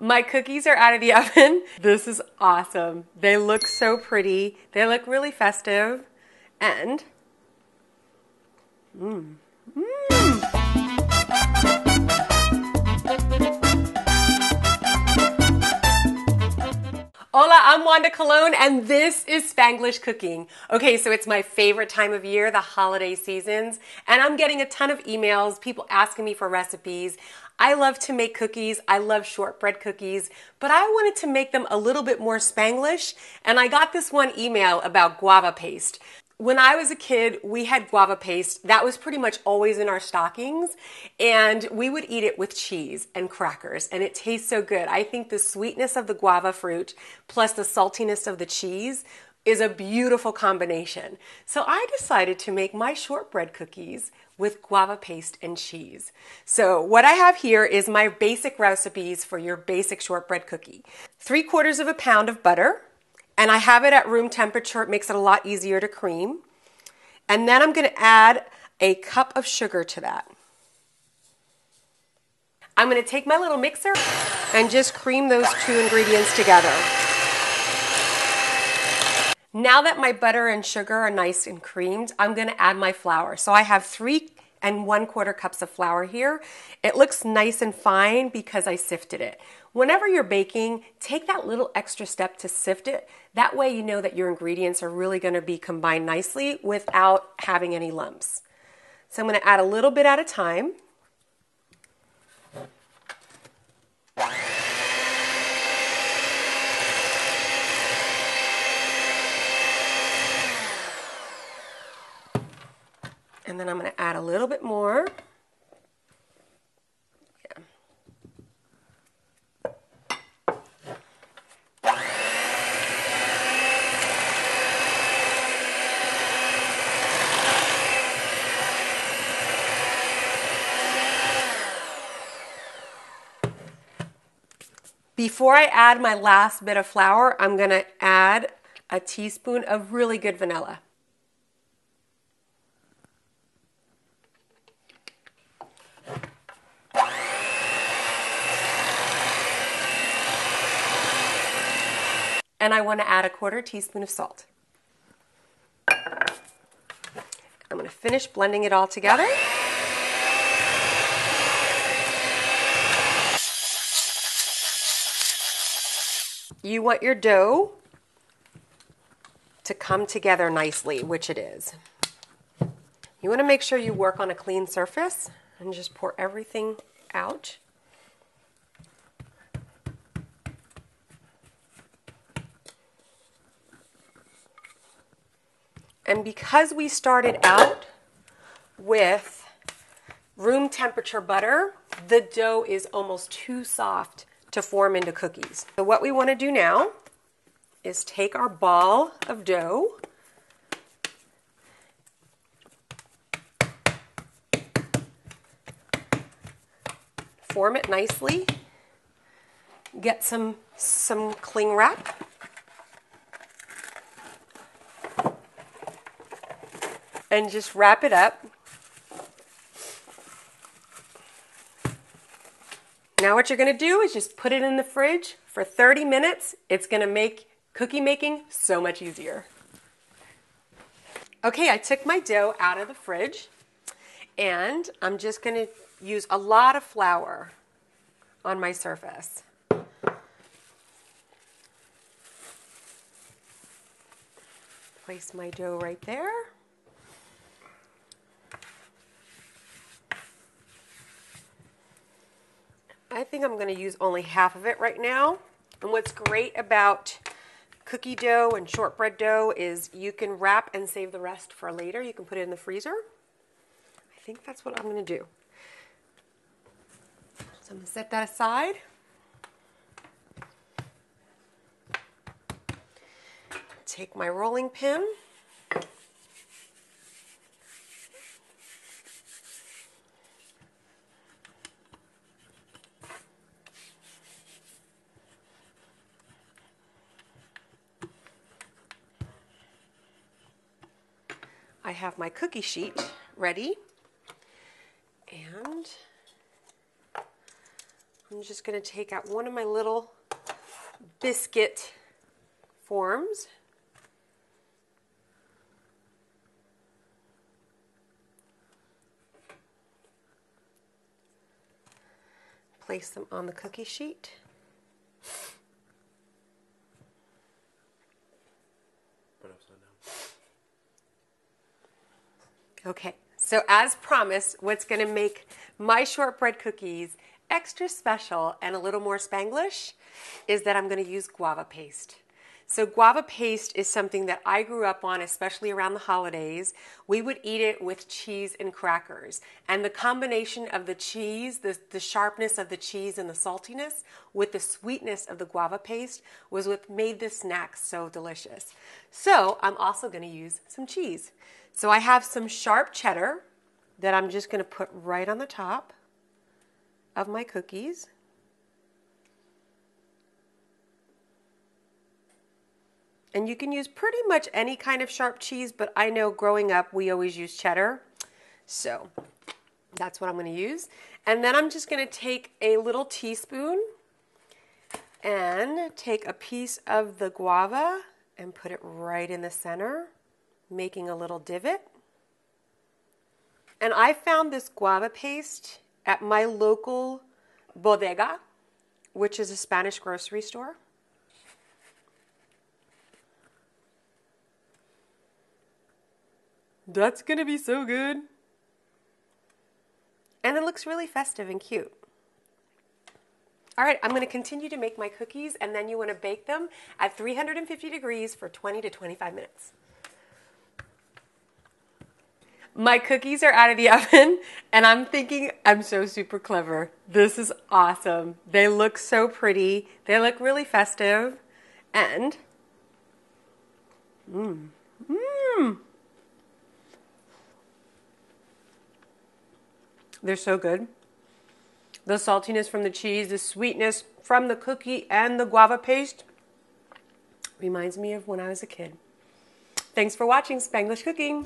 My cookies are out of the oven. This is awesome. They look so pretty. They look really festive. And, Hola, I'm Wanda Colon, and this is Spanglish Cooking. Okay, so it's my favorite time of year, the holiday seasons, and I'm getting a ton of emails, people asking me for recipes. I love to make cookies. I love shortbread cookies, but I wanted to make them a little bit more Spanglish, and I got this one email about guava paste. When I was a kid, we had guava paste. That was pretty much always in our stockings, and we would eat it with cheese and crackers, and it tastes so good. I think the sweetness of the guava fruit plus the saltiness of the cheese is a beautiful combination. So I decided to make my shortbread cookies with guava paste and cheese. So what I have here is my basic recipes for your basic shortbread cookie. 3/4 pound of butter. And I have it at room temperature. It makes it a lot easier to cream. And then I'm going to add a cup of sugar to that. I'm going to take my little mixer and just cream those two ingredients together. Now that my butter and sugar are nice and creamed, I'm going to add my flour. So I have 3 1/4 cups of flour here. It looks nice and fine because I sifted it. Whenever you're baking, take that little extra step to sift it. That way you know that your ingredients are really going to be combined nicely without having any lumps. So I'm going to add a little bit at a time. And then I'm going to add a little bit more. Yeah. Before I add my last bit of flour, I'm going to add a teaspoon of really good vanilla. And I want to add a 1/4 teaspoon of salt. I'm going to finish blending it all together. You want your dough to come together nicely, which it is. You want to make sure you work on a clean surface and just pour everything out. And because we started out with room temperature butter, the dough is almost too soft to form into cookies. So what we want to do now is take our ball of dough, form it nicely, get some cling wrap, and just wrap it up. Now what you're going to do is just put it in the fridge for 30 minutes. It's going to make cookie making so much easier. Okay, I took my dough out of the fridge, and I'm just going to use a lot of flour on my surface. Place my dough right there. I think I'm going to use only half of it right now. And what's great about cookie dough and shortbread dough is you can wrap and save the rest for later. You can put it in the freezer. I think that's what I'm going to do. So I'm going to set that aside. Take my rolling pin. I have my cookie sheet ready, and I'm just going to take out one of my little biscuit forms. Place them on the cookie sheet. Put upside down. Okay, so as promised, what's going to make my shortbread cookies extra special and a little more Spanglish is that I'm going to use guava paste. So guava paste is something that I grew up on, especially around the holidays. We would eat it with cheese and crackers. And the combination of the cheese, the sharpness of the cheese and the saltiness with the sweetness of the guava paste was what made this snack so delicious. So I'm also going to use some cheese. So I have some sharp cheddar that I'm just going to put right on the top of my cookies. And you can use pretty much any kind of sharp cheese, but I know growing up we always use cheddar. So that's what I'm going to use. And then I'm just going to take a little teaspoon and take a piece of the guava and put it right in the center, making a little divot. And I found this guava paste at my local bodega, which is a Spanish grocery store. That's gonna be so good. And it looks really festive and cute. All right, I'm gonna continue to make my cookies, and then you wanna bake them at 350 degrees for 20 to 25 minutes. My cookies are out of the oven, and I'm thinking I'm so super clever. This is awesome. They look so pretty. They look really festive, and they're so good. The saltiness from the cheese, the sweetness from the cookie and the guava paste reminds me of when I was a kid. Thanks for watching Spanglish Cooking.